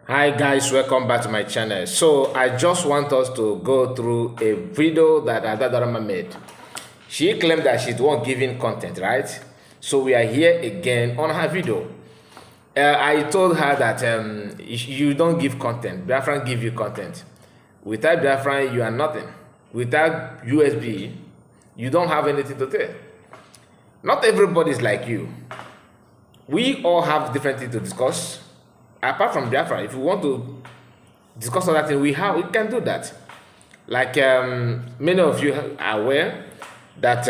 Hi guys, welcome back to my channel. So I just want us to go through a video that Adadiorama made. She claimed that she's the one giving content, right? So we are here again on her video. I told her that you don't give content. Biafran give you content. Without Biafran, you are nothing. Without USB, you don't have anything to tell. Not everybody is like you. We all have different things to discuss. Apart from Biafra, if you want to discuss other things, we can do that. Like many of you are aware that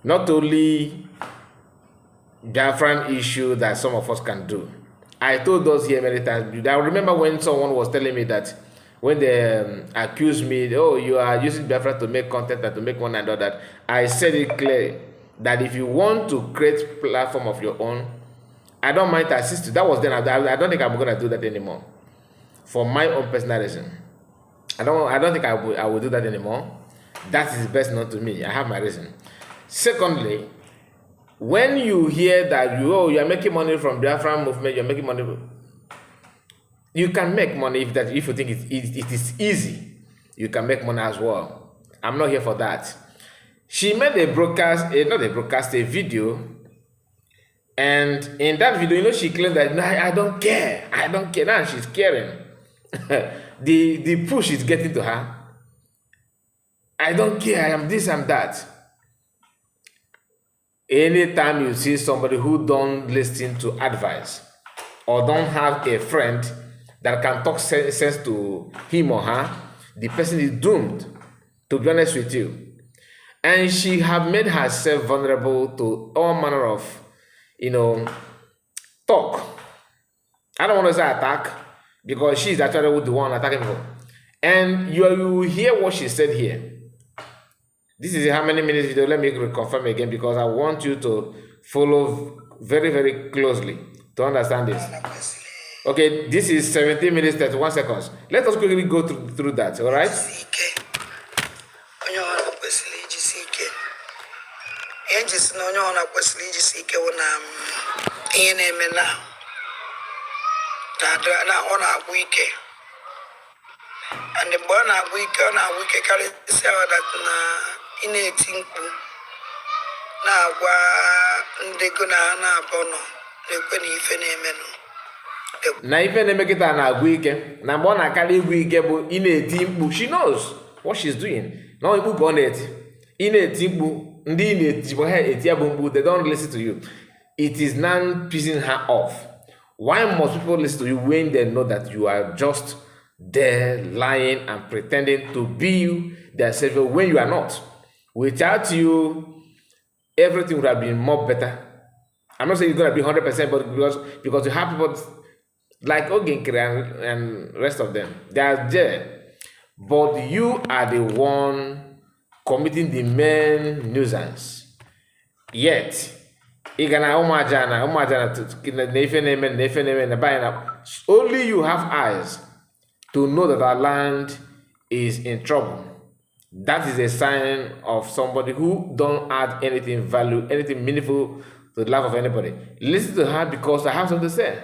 not only Biafran issue that some of us can do. I told us here many times. I remember when someone was telling me that when they accused me, oh, you are using Biafra to make content and to make one and all that. I said it clearly that if you want to create a platform of your own, I don't mind to assist you. That was then. I don't think I'm going to do that anymore. For my own personal reason. I don't think I will do that anymore. That is best known to me. I have my reason. Secondly, when you hear that you are making money from Biafran movement, you're making money, you can make money if you think it is easy. You can make money as well. I'm not here for that. She made a video. And in that video, she claimed that no, I don't care. I don't care. Now she's caring. the push is getting to her. I don't care. I am this, I'm that. Anytime you see somebody who don't listen to advice or don't have a friend that can talk sense to him or her, the person is doomed, to be honest with you. And she have made herself vulnerable to all manner of talk. I don't want to say attack because she's actually the one attacking people. And you hear what she said here. This is a how many minutes video? Let me reconfirm again because I want you to follow very, very closely to understand this. Okay, this is 17 minutes, 31 seconds. Let us quickly go through that, all right? Just no one up was just seek one in a mena. Now on a week. And the born a week on a week carry that in a tinku. Now, they gonna bono, they couldn't even menu. Now, even they make it an week, now one I carry week in a team, she knows what she's doing. Now you book on it in a team. They don't listen to you. It is now pissing her off. Why must people listen to you when they know that you are just there lying and pretending to be you, their savior, when you are not? Without you, everything would have been more better. I'm not saying it's going to be 100%, but because you have people like Oginkiri and rest of them, they are there. But you are the one committing the main nuisance. Yet, only you have eyes to know that our land is in trouble. That is a sign of somebody who don't add anything value, anything meaningful to the life of anybody. Listen to her because I have something to say.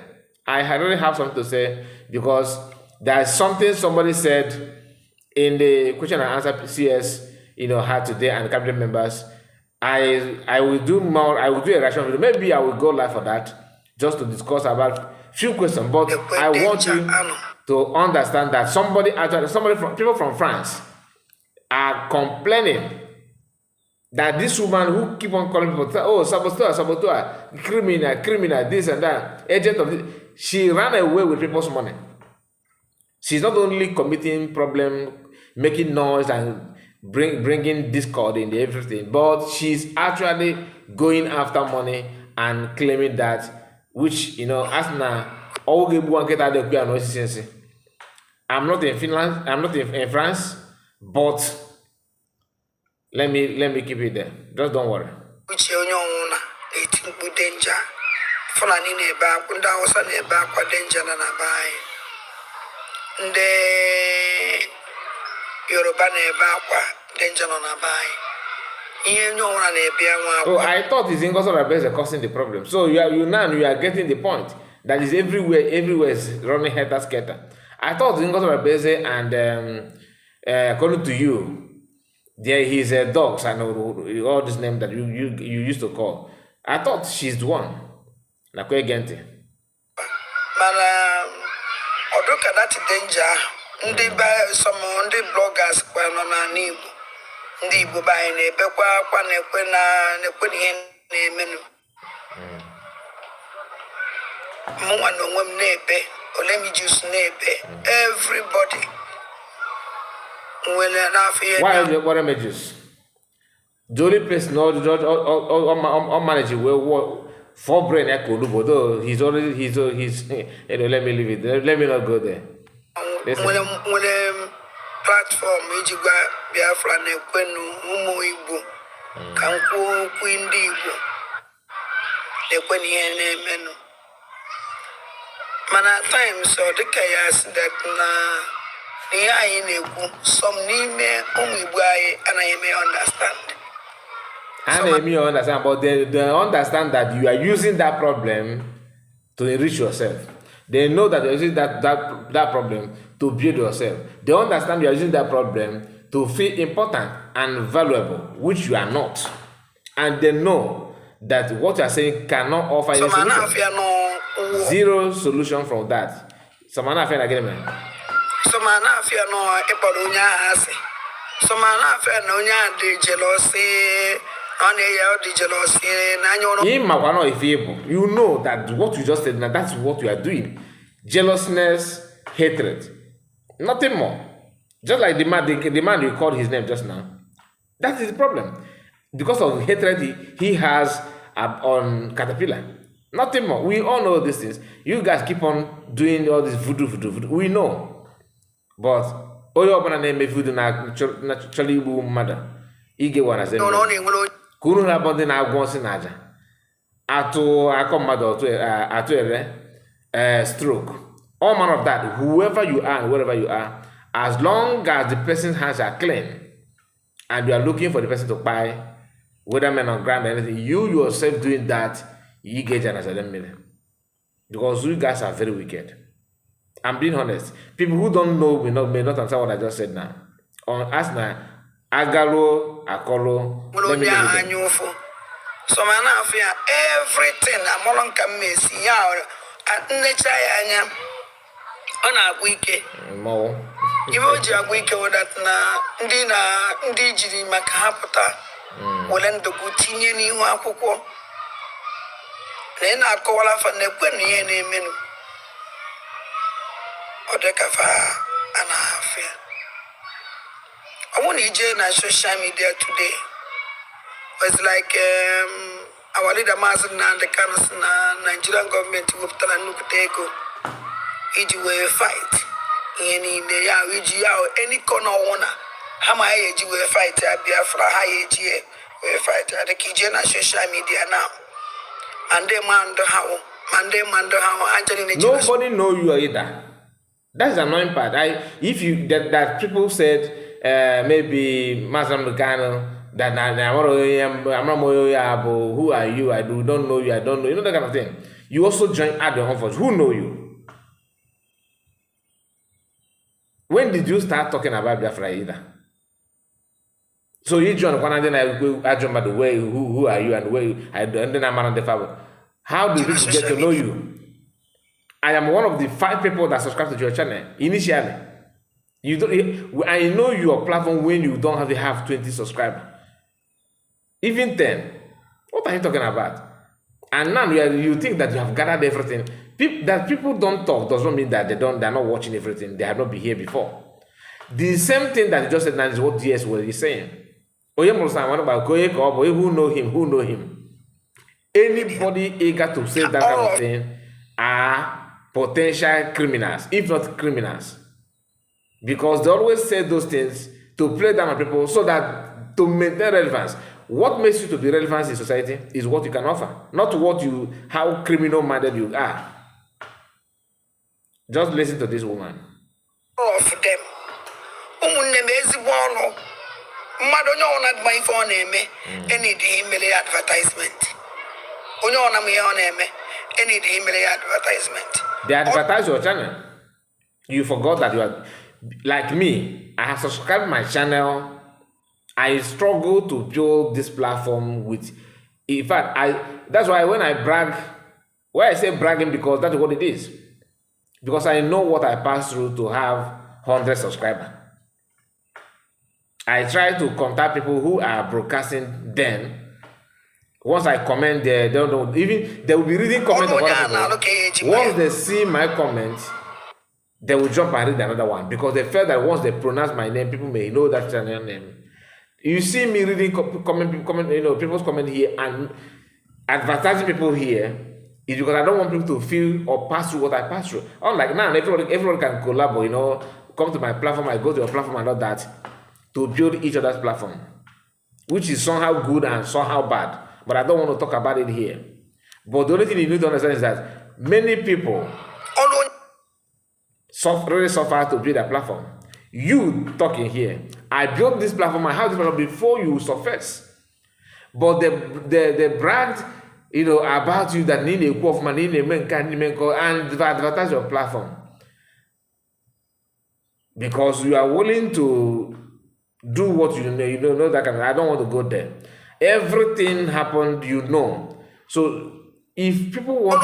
I already have something to say because there is something somebody said in the question and answer CS had today, and cabinet members. I will do more. I will do a reaction video. Maybe I will go live for that just to discuss about few questions. But I want you to understand that people from France are complaining that this woman who keep on calling people, oh, saboteur, criminal, this and that, agent of this, she ran away with people's money. She's not only committing problem, making noise and bringing discord in everything, but she's actually going after money and claiming that, which as now I'm not in Finland, I'm not in France, but let me keep it there. Just don't worry. Which danger. Fulani neba, kunda osa neba kwa danger na nabai. Nde Yoruba neba kwa danger na nabai. Oh, I thought it's Ingos or causing the problem. So you are getting the point. that is everywhere is running helter skelter. I thought in Gospel Beze and according to you, there is a dogs and all this name that you used to call. I thought she's the one. Nakwe Gente. Mana oduka that danger. Ndị bloggers kwa nọ na Igbo. Ndị Igbo ba anyị na-ebekwa akwa na-ekwe ihe na-emenu. Mụnwa na onwe m na-ebe, Olemi Juice na-ebe, everybody. Why is what images? The only person all managing well for brain echo, though he's let me leave it. Let me not go there. When platform Biafran Umu Igbo Kanku Queen Igbo Menu. Man at times so the chaos that some name and I may understand. But they understand that you are using that problem to enrich yourself. They know that you're using that problem to build yourself. They understand you are using that problem to feel important and valuable, which you are not. And they know that what you are saying cannot offer any solution. Zero solution from that. So man, I fear no Epolunya has. So man, I fear no the jealousy, on the jealousy, you know that what you just said, now that's what you are doing. Jealousness, hatred. Nothing more. Just like the man you called his name just now. That is the problem. Because of hatred he has on Caterpillar. Nothing more. We all know these things. You guys keep on doing all this voodoo. We know. But oyo ọbụla na-eme voodoo na chọrọ igbu mmadụ ige wana ze kunu na bụ ndị na-agwọ nsị na aja atụ akọ mmadụ atụ ere stroke. All manner of that, whoever you are and wherever you are, as long as the person's hands are clean and you are looking for the person to buy, whether men on ground or anything, you yourself doing that, you get an M0ney. Because you guys are very wicked. I'm being honest. People who don't know may not understand what I just said now. On us now, Agalo, Akolo, let me so man, I fear everything. I'm all on camis. Yeah, nature. On a week. More. You know, a week that na Ndijiri Makapota. Well, and the good thing you are. Then I call off and the Queen. And I want to join on social media today. It's like our leader Mazen and the Nigerian government will tell a Nukuteko. It will fight. Any corner owner. How my age will fight at Biafra high age will fight at the kitchen on social media now. And they man how nobody know you either. That's the annoying part. If you that people said maybe Master Mekano that I'm not who are you? I don't know you. I don't know. You know that kind of thing. You also join other offers. Who know you? When did you start talking about Biafra either? So you join one and then I join by the way. Who are you and where you? And then I'm on the fabric. How do people get to know you? I am one of the 5 people that subscribe to your channel initially. You don't. I know your platform when you don't have 20 subscribers, even 10. What are you talking about? And now you think that you have gathered everything. That people don't talk does not mean that they're not watching everything. They have not been here before. The same thing that you just said now is what DS was saying. Who know him? Who know him? Anybody eager to say that kind of thing are potential criminals, if not criminals, because they always say those things to play down on people so that to maintain relevance. What makes you to be relevant in society is what you can offer, not how criminal minded you are. Just listen to this woman. Of them, any advertisement. any advertisement. They advertise your channel. You forgot that you are like me. I have subscribed my channel. I struggle to build this platform with. In fact, that's why when I brag, I say bragging because that's what it is. Because I know what I passed through to have 100 subscribers. I try to contact people who are broadcasting then. Once I comment there, they don't know, even they will be reading comments of other people. Once they see my comment, they will jump and read another one because they felt that once they pronounce my name, people may know that channel name. You see me reading comment, people's comment here and advertising people here is because I don't want people to feel or pass through what I pass through. Unlike now, everyone can collab, come to my platform, I go to your platform and all that to build each other's platform, which is somehow good and somehow bad. But I don't want to talk about it here. But the only thing you need to understand is that many people really suffer to build a platform. You talking here, I built this platform, I have this platform before you surface. But they bragged, about you that need a quote of and advertise your platform. Because you are willing to do what you know that kind of, I don't want to go there. Everything happened, So if people want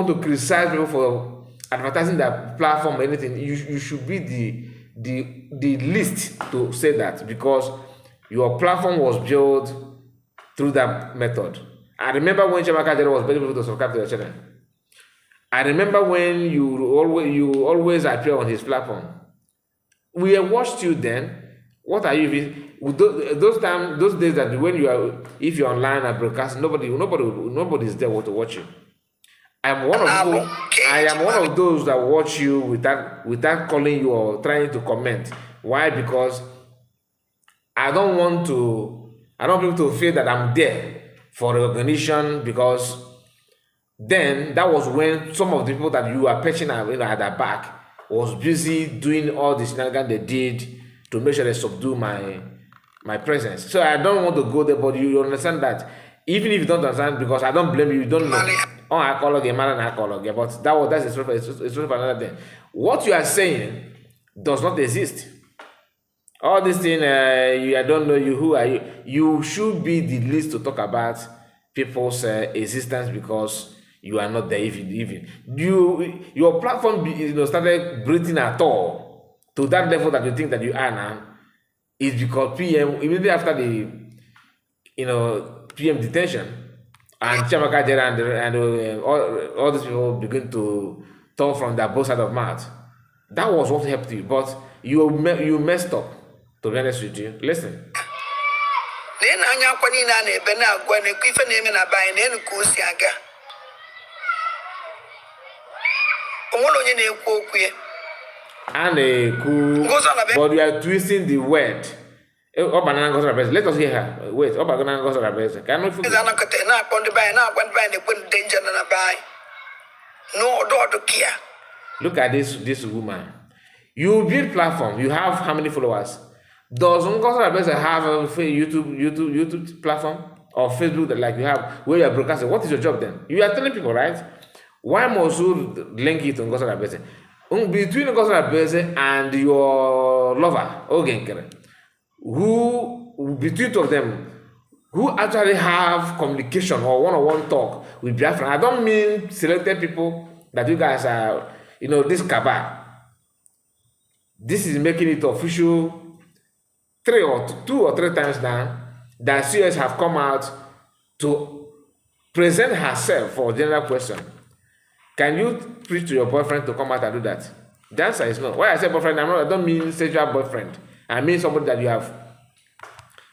to criticize people for advertising their platform or anything, you should be the least to say that because your platform was built through that method. I remember when Chiamaka Jere was begging people to subscribe to your channel. I remember when you always appear on his platform. We watched you then. What are you even? Those days that if you're online and broadcasting, nobody is there to watch you. I am one of those that watch you without calling you or trying to comment. Why? Because I don't want people to feel that I'm there for recognition, because then that was when some of the people that you are patching at the back was busy doing all the shenanigans they did to make sure they subdue my presence. So I don't want to go there, but you understand that even if you don't understand, because I don't blame you, you don't know. Oh, I call again, man, and I call again. But that's a story for another day. What you are saying does not exist. All this thing, I don't know you. Who are you? You should be the least to talk about people's existence because you are not there. Even your platform, started breathing at all to that level that you think that you are now, is because PM immediately after the PM detention and Chiamaka Jere and all these people begin to talk from their both sides of mouth. That was what helped you, but you messed up. To be honest with you, listen. But you are twisting the word. Let us hear her. Wait, look at this woman. You build platform. You have how many followers? Does Ngozi have a YouTube platform or Facebook that like you have where you are broadcasting? What is your job then? You are telling people, right? Why must you link it to Ngozi Abese? Between Ngozi Abese and your lover, Ogenkere, who between two of them, who actually have communication or one-on-one talk with Biafrans. I don't mean selected people that you guys are, this cabal. This is making it official 2 or 3 times now that CS have come out to present herself for a general question. Can you preach to your boyfriend to come out and do that? The answer is no. Why I say boyfriend, I don't mean sexual boyfriend. I mean somebody that you have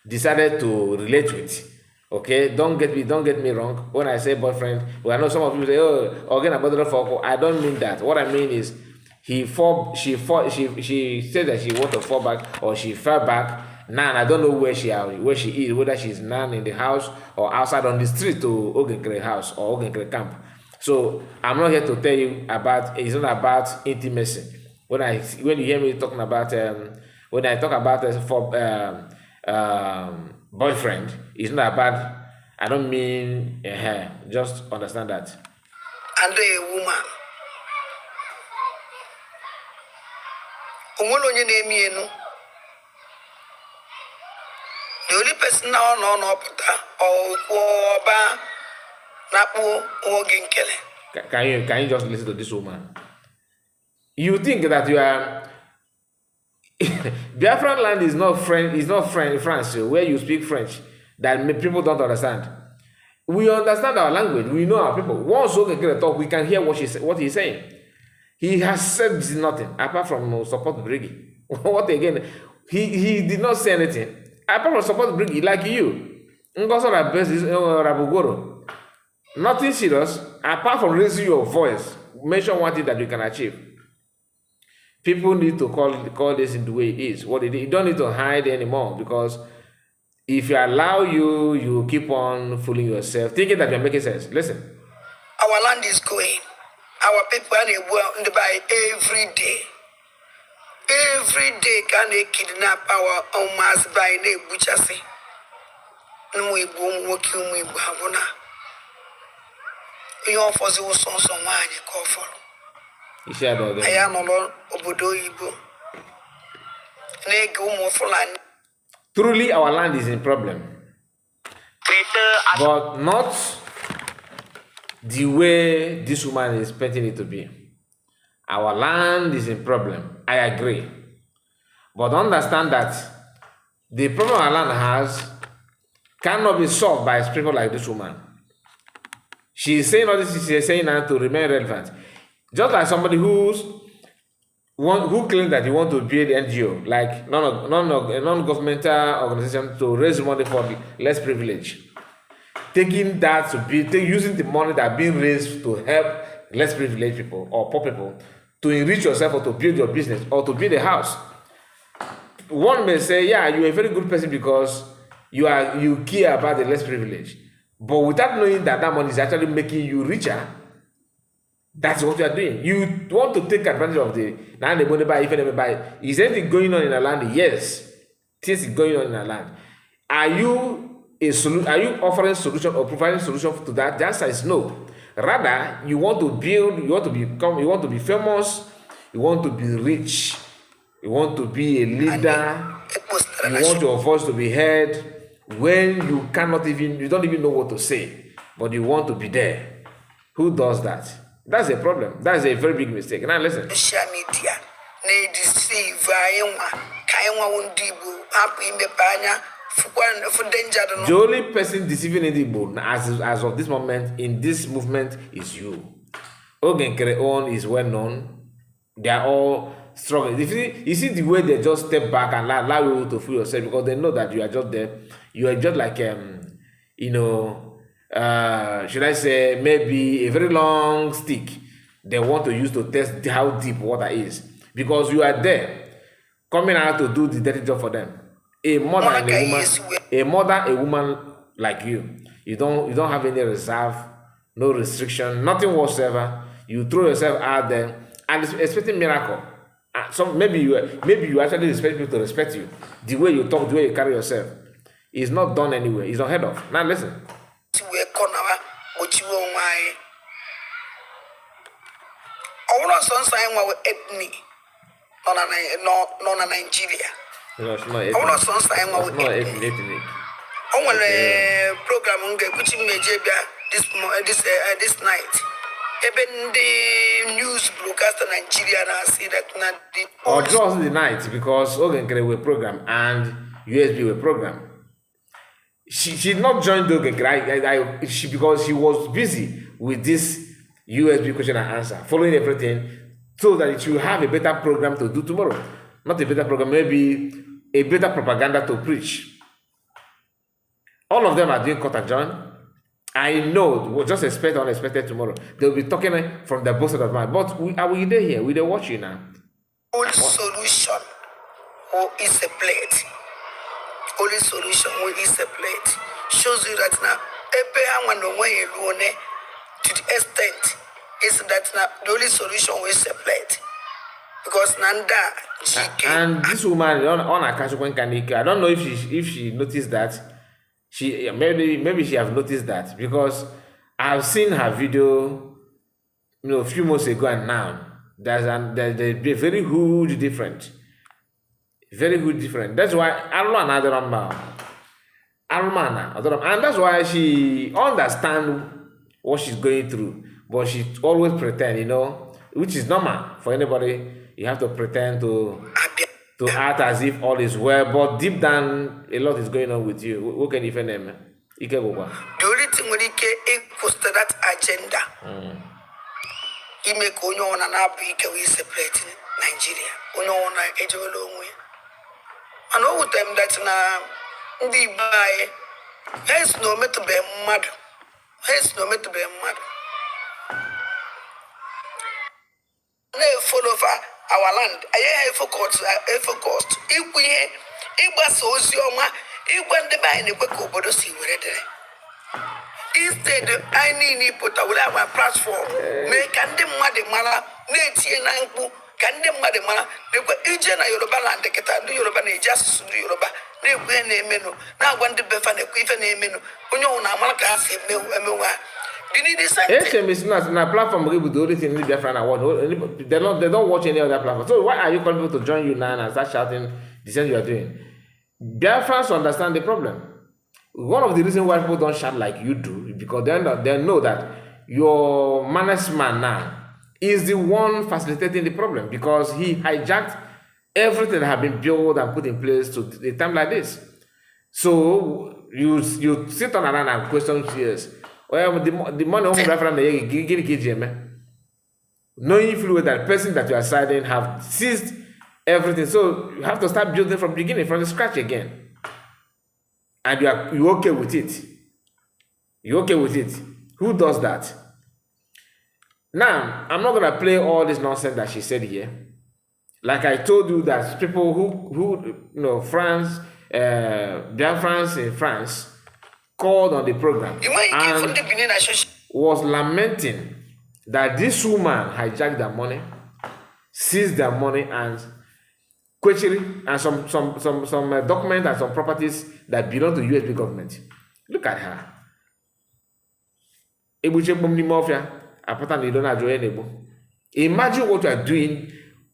decided to relate with. Okay, don't get me wrong. When I say boyfriend, I know some of you say, again about I don't mean that. What I mean is she said that she want to fall back or she fell back. Now I don't know where she is, whether she's now in the house or outside on the street to Ogenkere house or Ogenkere camp. So I'm not here to tell you it's not about intimacy. When you hear me talking about when I talk about boyfriend, it's not about I don't mean a hair. Just understand that. And a woman. Onye na-eme enu. The only person now no pụta ọba na-akpụ nwoke nkele. Can you just listen to this woman? You think that you are Biafran land is not France, where you speak French that people don't understand. We understand our language. We know our people. Once we can talk, we can hear what he's saying. He has said nothing apart from support Briggy. What again? He did not say anything apart from support Briggy, like you. Nothing serious apart from raising your voice. Mention one thing that you can achieve. People need to call this in the way it is. What it is. You don't need to hide anymore, because if you allow you keep on fooling yourself, thinking that you're making sense. Listen. Our land is going. Our people are in the by every day. Every day can they kidnap our own mass by the butcher. No we boom working we babona. You offer the son someone you call for. I am alone obodo Igbo. Truly, our land is in problem, but not the way this woman is expecting it to be. Our land is in problem. I agree, but understand that the problem our land has cannot be solved by people like this woman. She is saying all this. She is saying now to remain relevant. Just like somebody who claims that you want to build NGO, like non-governmental organization, to raise money for the less privileged, taking that to using the money that being raised to help less privileged people or poor people to enrich yourself or to build your business or to build a house. One may say, yeah, you're a very good person because you care about the less privileged, but without knowing that that money is actually making you richer. That's what you are doing. You want to take advantage of the now the money buy, if they buy. Is anything going on in the land? Yes, things is going on in the land. Are you offering solution or providing solution to that? The answer is no. Rather, you want to build, you want to be famous, you want to be rich, you want to be a leader, you want your voice to be heard when you don't even know what to say, but you want to be there. Who does that? That's a problem. That's a very big mistake. Now listen. Social media, they deceive. The only person deceiving Igbo as of this moment in this movement is you. Ogenkere own is well known. They are all struggling. You see the way they just step back and allow you to fool yourself, because they know that you are just there. You are just like should I say, maybe a very long stick they want to use to test how deep water is, because you are there coming out to do the dirty job for them. A woman like you don't have any reserve, no restriction, nothing whatsoever. You throw yourself out there and expecting miracle. So maybe you actually expect people to respect you. The way you talk, the way you carry yourself is not done anywhere. It's unheard of. Now listen. M0ney on Nigeria. It's not ethnic. Program this night. Even the news broadcaster Nigeria now see that or just the night, because Ogenkere were program and USB were program. She did not join the Ogenkere because she was busy with this USB question and answer, following everything, so that she will have a better program to do tomorrow. Not a better program, maybe a better propaganda to preach. All of them are doing cut and join. I know, we'll just expect unexpected tomorrow. They'll be talking from the both of their mind. But are we there here? We there watching now. Only solution is a plate. Only solution is a plate. Shows you that now, to the extent is that now the only solution is a plate. Because Nanda, and this woman on Accusations, I don't know if she noticed that maybe she have noticed that because I've seen her video, a few months ago and now. There's a very huge difference. Very huge difference. That's why and that's why she understand what she's going through, but she always pretend, which is normal for anybody. You have to pretend to act as if all is well, but deep down a lot is going on with you. What can you defend them? The only thing we can equals to that agenda. He make onye ona na Africa we separate Nigeria. Onye ona ejolo onwe. And all them that na ndi buy has no meant to be mad. Has no meant to be mad. No follow our land. I have focused. If we was Osioma, if when the buy in the book obodo si we ready. Instead, I need put a platform. Make and them mad mala, native and can them mad mala. They were agent Yoruba land, they get a Yoruba, just Yoruba. They were name menu. Now, when the Befan, a quiver name menu. When you're on America, say, HM is not a platform with the only thing in Biafran award. They don't watch any other platform. So why are you calling people to join you now and start shouting the same you are doing? Biafrans understand the problem. One of the reasons why people don't shout like you do is because they know that your management now is the one facilitating the problem because he hijacked everything that had been built and put in place to a time like this. So you sit on around and question yes. Well, the money home from the knowing fully that person that you are siding have seized everything. So you have to start building from the beginning, from the scratch again. And you okay with it? You okay with it? Who does that? Now, I'm not gonna play all this nonsense that she said here. Like I told you, that people who France, Biafrans in France, called on the program and was lamenting that this woman hijacked their money, seized their money, and and some documents and some properties that belong to USB government. Look at her. Imagine what you are doing.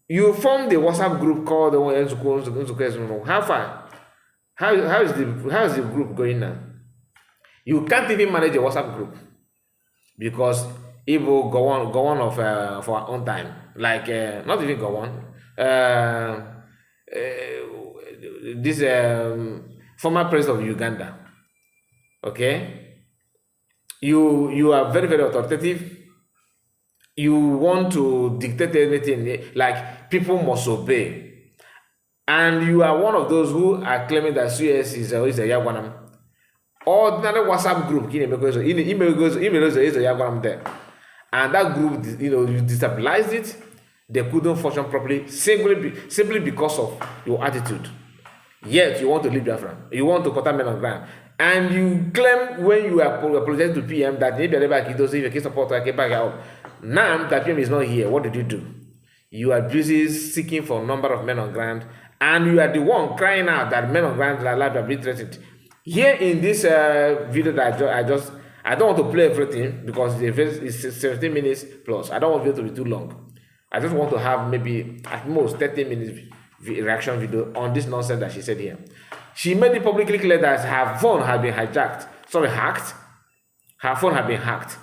You form the WhatsApp group called how far? How is the group going now? You can't even manage a WhatsApp group because it will go on for our own time. Like not even go on. This former president of Uganda, okay, you are very, very authoritative. You want to dictate anything, like people must obey, and you are one of those who are claiming that CS is a Yagwanam. Ordinary WhatsApp group, email is a Yagwanam there, and that group, you destabilized it. They couldn't function properly simply because of your attitude. Yet you want to leave Biafra. You want to cut men on ground. And you claim when you apologize to PM that maybe if you support now that PM is not here, what did you do? You are busy seeking for a number of men on ground, and you are the one crying out that men on ground are allowed to be threatened. Here in this video that I don't want to play everything because it's 17 minutes plus. I don't want it to be too long. I just want to have maybe at most 30 minutes reaction video on this nonsense that she said here. She made it publicly clear that her phone had been hacked. Her phone had been hacked.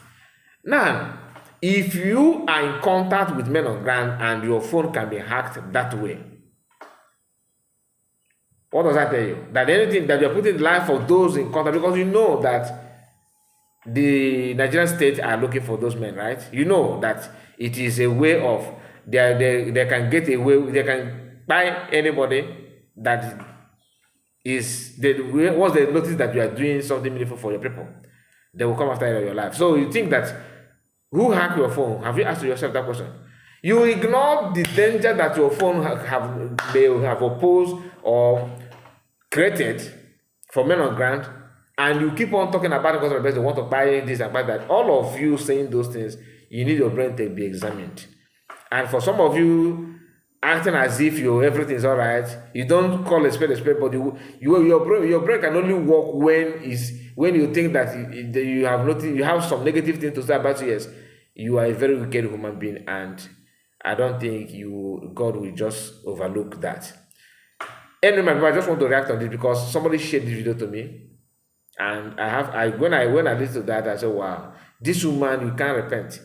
Now, if you are in contact with men on ground and your phone can be hacked that way, what does that tell you? That anything that you are putting in life for those in contact, because you know that the Nigerian state are looking for those men, right? You know that it is a way of they can get away, they can buy anybody that is once they notice that you are doing something meaningful for your people, they will come after your life. So you think that who hacked your phone? Have you asked yourself that question? You ignore the danger that your phone they have opposed or created for men on ground, and you keep on talking about it because they want to buy this and buy that. All of you saying those things, you need your brain to be examined. And for some of you, acting as if everything is all right. You don't call a spade, but your brain can only work when you think that you have nothing, you have some negative things to say about you. Yes, you are a very wicked human being, and I don't think God will just overlook that. Anyway, my people, I just want to react on this because somebody shared this video to me, and when I listened to that, I said, "Wow, this woman, you can't repent."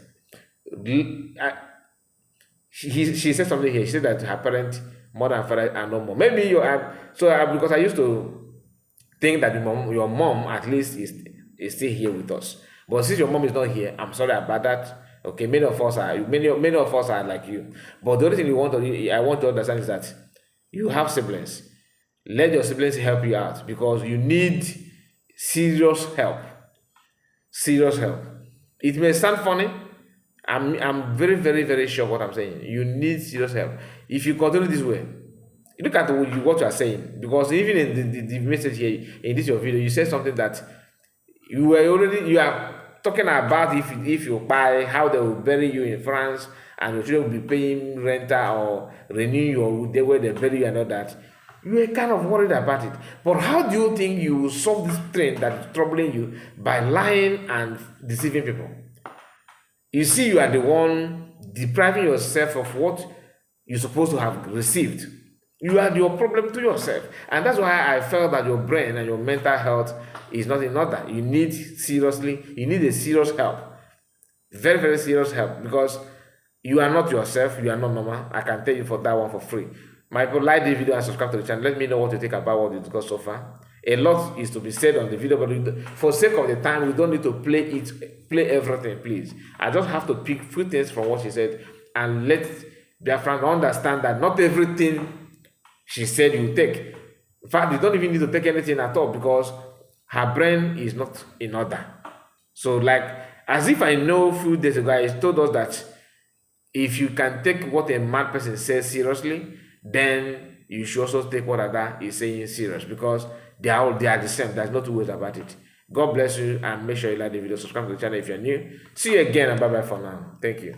She said something here. She said that her parents, mother and father, are no more. Maybe you are. Because I used to think that your mom at least is still here with us. But since your mom is not here, I'm sorry about that. Okay, many of us are like you. But the only thing I want to understand is that you have siblings. Let your siblings help you out because you need serious help. Serious help. It may sound funny. I'm very, very, very sure what I'm saying. You need serious help. If you continue this way, look at what you are saying. Because even in the message here, in this your video, you said something that you are talking about if you buy, how they will bury you in France, and your children will be paying renter or renew the way they bury you and all that. You are kind of worried about it. But how do you think you will solve this trend that is troubling you by lying and deceiving people? You see, you are the one depriving yourself of what you're supposed to have received. You are your problem to yourself. And that's why I felt that your brain and your mental health is not in order. You need a serious help. Very, very serious help. Because you are not yourself. You are not normal. I can tell you for that one for free. My people, like this video and subscribe to the channel. Let me know what you think about what we discussed so far. A lot is to be said on the video, but for sake of the time, we don't need to play everything, please. I just have to pick few things from what she said and let Biafrans understand that not everything she said you take. In fact, you don't even need to take anything at all because her brain is not in order. So, like, as if I know a few days ago, I told us that if you can take what a mad person says seriously, then you should also take what other is saying serious because they are the same. There's no two ways about it. God bless you and make sure you like the video, subscribe to the channel if you're new. See you again and bye bye for now. Thank you.